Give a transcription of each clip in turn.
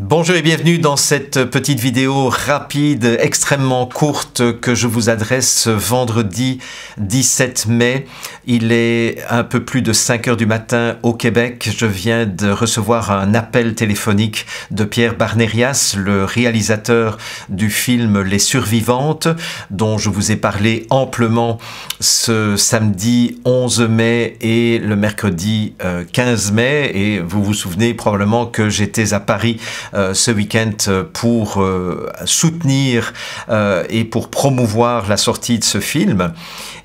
Bonjour et bienvenue dans cette petite vidéo rapide, extrêmement courte que je vous adresse vendredi 17 mai. Il est un peu plus de 5 heures du matin au Québec. Je viens de recevoir un appel téléphonique de Pierre Barnérias, le réalisateur du film Les Survivantes, dont je vous ai parlé amplement ce samedi 11 mai et le mercredi 15 mai. Et vous vous souvenez probablement que j'étais à Paris ce week-end pour soutenir et pour promouvoir la sortie de ce film.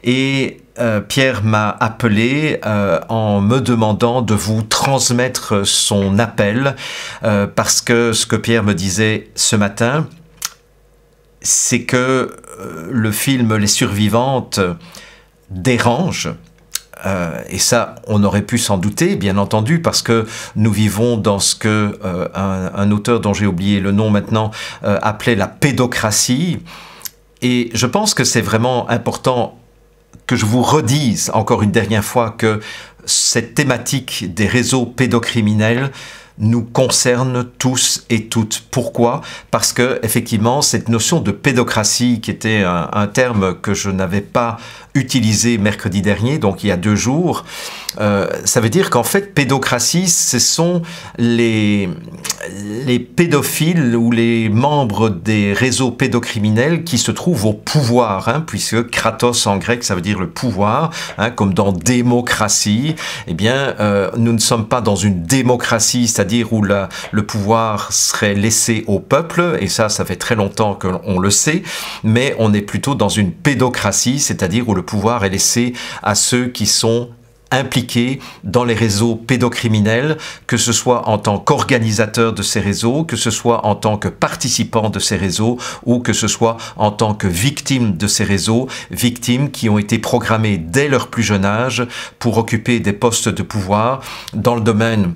Et Pierre m'a appelé en me demandant de vous transmettre son appel parce que ce que Pierre me disait ce matin, c'est que le film Les Survivantes dérange. Et ça, on aurait pu s'en douter, bien entendu, parce que nous vivons dans ce que un auteur dont j'ai oublié le nom maintenant appelait la pédocratie. Et je pense que c'est vraiment important que je vous redise encore une dernière fois que cette thématique des réseaux pédocriminels nous concerne tous et toutes. Pourquoi? Parce que, effectivement, cette notion de pédocratie, qui était un terme que je n'avais pas utilisé mercredi dernier, donc il y a 2 jours, ça veut dire qu'en fait, pédocratie, ce sont les pédophiles ou les membres des réseaux pédocriminels qui se trouvent au pouvoir, hein, puisque kratos en grec, ça veut dire le pouvoir, hein, comme dans démocratie. Eh bien, nous ne sommes pas dans une démocratie, c'est-à-dire où le pouvoir serait laissé au peuple, et ça fait très longtemps qu'on le sait, mais on est plutôt dans une pédocratie, c'est-à-dire où le pouvoir est laissé à ceux qui sont impliqués dans les réseaux pédocriminels, que ce soit en tant qu'organisateurs de ces réseaux, que ce soit en tant que participants de ces réseaux, ou que ce soit en tant que victimes de ces réseaux, victimes qui ont été programmées dès leur plus jeune âge pour occuper des postes de pouvoir dans le domaine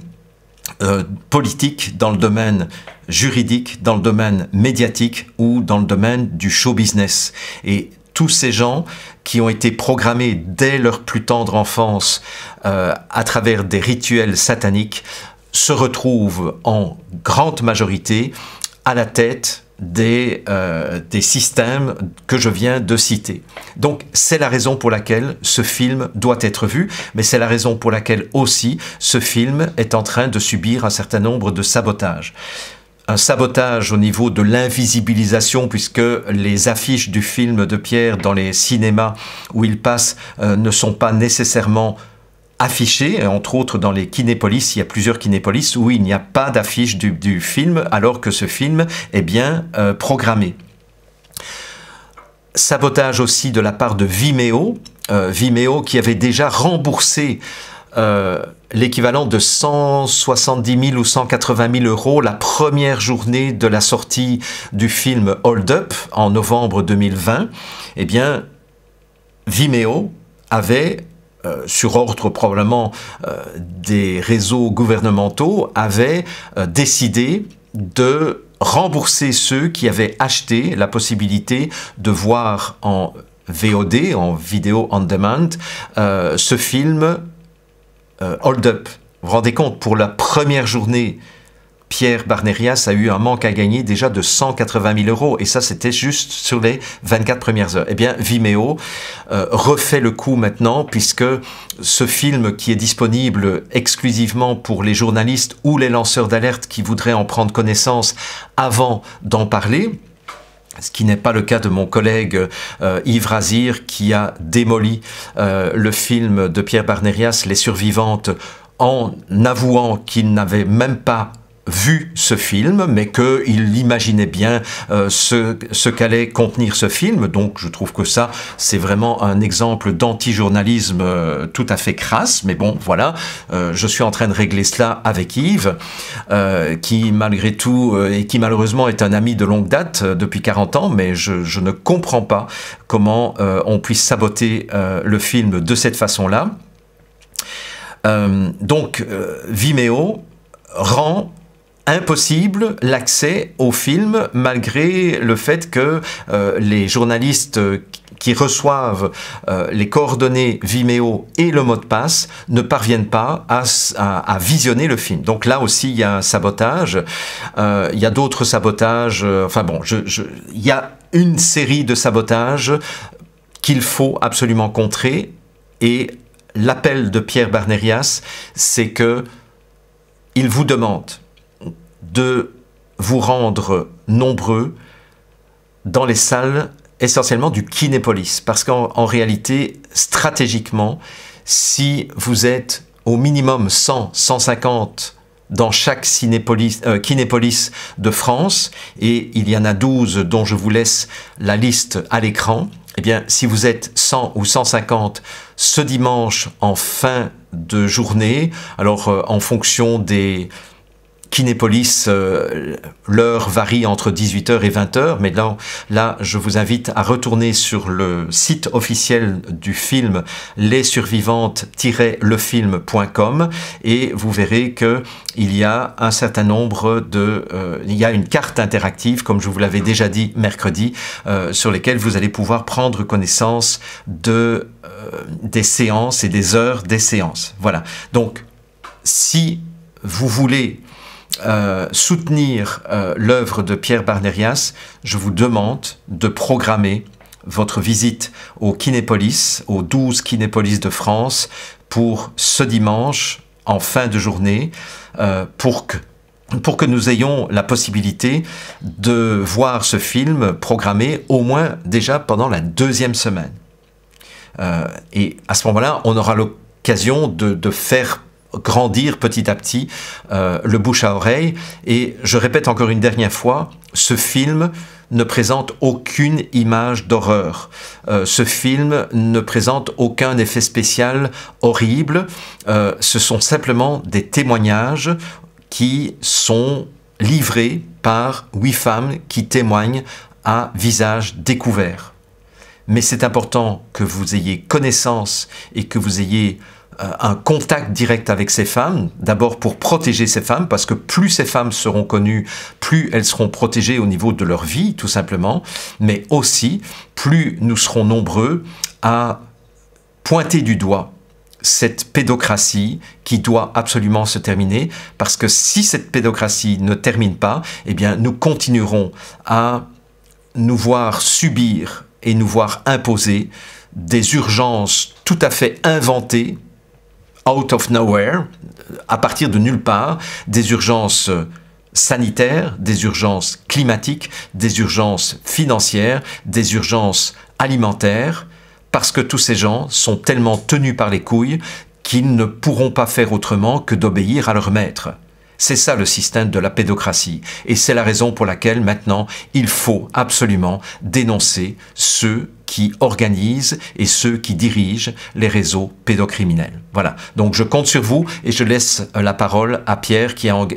politique, dans le domaine juridique, dans le domaine médiatique ou dans le domaine du show business. Et tous ces gens qui ont été programmés dès leur plus tendre enfance à travers des rituels sataniques se retrouvent en grande majorité à la tête des systèmes que je viens de citer. Donc c'est la raison pour laquelle ce film doit être vu, mais c'est la raison pour laquelle aussi ce film est en train de subir un certain nombre de sabotages. Un sabotage au niveau de l'invisibilisation, puisque les affiches du film de Pierre dans les cinémas où il passe ne sont pas nécessairement affichées, entre autres dans les kinépolis, il y a plusieurs kinépolis où il n'y a pas d'affiche du film, alors que ce film est bien programmé. Sabotage aussi de la part de Vimeo, Vimeo qui avait déjà remboursé l'équivalent de 170 000 ou 180 000 euros la première journée de la sortie du film Hold Up en novembre 2020, eh bien, Vimeo avait, sur ordre probablement des réseaux gouvernementaux, avait décidé de rembourser ceux qui avaient acheté la possibilité de voir en VOD, en vidéo on demand, ce film Hold Up. Vous vous rendez compte, pour la première journée, Pierre Barnérias a eu un manque à gagner déjà de 180 000 euros, et ça c'était juste sur les 24 premières heures. Eh bien, Vimeo refait le coup maintenant, puisque ce film qui est disponible exclusivement pour les journalistes ou les lanceurs d'alerte qui voudraient en prendre connaissance avant d'en parler, ce qui n'est pas le cas de mon collègue Yves Razir, qui a démoli le film de Pierre Barnérias, Les Survivantes, en avouant qu'il n'avait même pas vu ce film, mais qu'il imaginait bien ce qu'allait contenir ce film. Donc je trouve que ça, c'est vraiment un exemple d'anti-journalisme tout à fait crasse. Mais bon, voilà, je suis en train de régler cela avec Yves, qui malgré tout, et qui malheureusement est un ami de longue date, depuis 40 ans, mais je ne comprends pas comment on puisse saboter le film de cette façon-là. Donc Vimeo rend impossible l'accès au film, malgré le fait que les journalistes qui reçoivent les coordonnées Vimeo et le mot de passe ne parviennent pas à visionner le film. Donc là aussi, il y a un sabotage. Il y a d'autres sabotages. Enfin bon, il y a une série de sabotages qu'il faut absolument contrer. Et l'appel de Pierre Barnerias, c'est que il vous demande de vous rendre nombreux dans les salles essentiellement du Kinépolis, parce qu'en réalité, stratégiquement, si vous êtes au minimum 100, 150 dans chaque Kinépolis de France, et il y en a 12 dont je vous laisse la liste à l'écran, eh bien, si vous êtes 100 ou 150 ce dimanche en fin de journée, alors en fonction des Kinépolis, l'heure varie entre 18h et 20h, mais là, je vous invite à retourner sur le site officiel du film, lessurvivantes-lefilm.com, et vous verrez que il y a un certain nombre il y a une carte interactive, comme je vous l'avais déjà dit mercredi, sur lesquelles vous allez pouvoir prendre connaissance des séances et des heures des séances. Voilà. Donc, si vous voulez soutenir l'œuvre de Pierre Barnerias, je vous demande de programmer votre visite au Kinépolis, aux 12 Kinépolis de France, pour ce dimanche, en fin de journée, pour que nous ayons la possibilité de voir ce film programmé au moins déjà pendant la 2e semaine. Et à ce moment-là, on aura l'occasion de faire grandir petit à petit le bouche à oreille. Et je répète encore une dernière fois, ce film ne présente aucune image d'horreur. Ce film ne présente aucun effet spécial horrible. Ce sont simplement des témoignages qui sont livrés par 8 femmes qui témoignent à visage découvert. Mais c'est important que vous ayez connaissance et que vous ayez un contact direct avec ces femmes, d'abord pour protéger ces femmes, parce que plus ces femmes seront connues, plus elles seront protégées au niveau de leur vie, tout simplement, mais aussi plus nous serons nombreux à pointer du doigt cette pédocratie qui doit absolument se terminer, parce que si cette pédocratie ne termine pas, eh bien nous continuerons à nous voir subir et nous voir imposer des urgences tout à fait inventées, out of nowhere, à partir de nulle part, des urgences sanitaires, des urgences climatiques, des urgences financières, des urgences alimentaires, parce que tous ces gens sont tellement tenus par les couilles qu'ils ne pourront pas faire autrement que d'obéir à leur maître. C'est ça le système de la pédocratie. Et c'est la raison pour laquelle maintenant, il faut absolument dénoncer ceux qui organisent et ceux qui dirigent les réseaux pédocriminels. Voilà. Donc je compte sur vous et je laisse la parole à Pierre qui a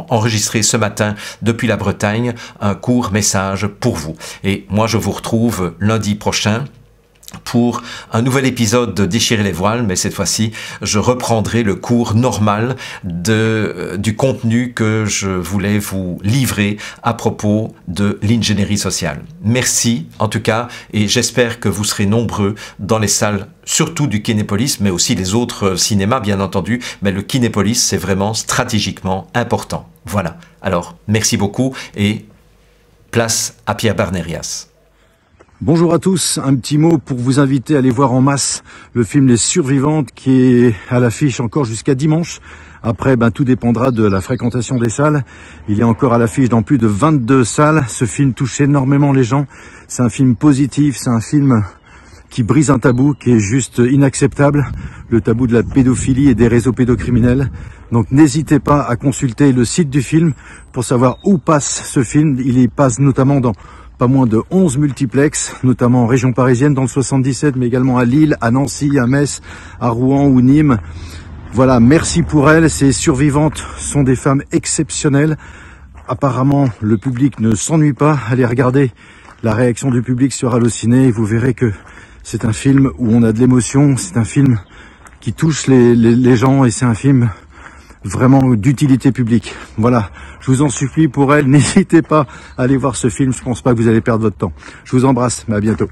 enregistré ce matin depuis la Bretagne un court message pour vous. Et moi je vous retrouve lundi prochain pour un nouvel épisode de Déchirer les voiles, mais cette fois-ci, je reprendrai le cours normal du contenu que je voulais vous livrer à propos de l'ingénierie sociale. Merci en tout cas, et j'espère que vous serez nombreux dans les salles, surtout du Kinépolis, mais aussi les autres cinémas, bien entendu, mais le Kinépolis, c'est vraiment stratégiquement important. Voilà. Alors, merci beaucoup et place à Pierre Barnerias. Bonjour à tous, un petit mot pour vous inviter à aller voir en masse le film Les Survivantes qui est à l'affiche encore jusqu'à dimanche. Après, tout dépendra de la fréquentation des salles. Il est encore à l'affiche dans plus de 22 salles. Ce film touche énormément les gens. C'est un film positif, c'est un film qui brise un tabou qui est juste inacceptable, le tabou de la pédophilie et des réseaux pédocriminels. Donc n'hésitez pas à consulter le site du film pour savoir où passe ce film. Il y passe notamment dans pas moins de 11 multiplex, notamment en région parisienne dans le 77, mais également à Lille, à Nancy, à Metz, à Rouen ou Nîmes. Voilà, merci pour elles. Ces survivantes sont des femmes exceptionnelles. Apparemment, le public ne s'ennuie pas. Allez regarder la réaction du public sur Allociné et vous verrez que c'est un film où on a de l'émotion. C'est un film qui touche les gens et c'est un film vraiment d'utilité publique. Voilà, je vous en supplie pour elle, n'hésitez pas à aller voir ce film, je pense pas que vous allez perdre votre temps. Je vous embrasse, mais à bientôt.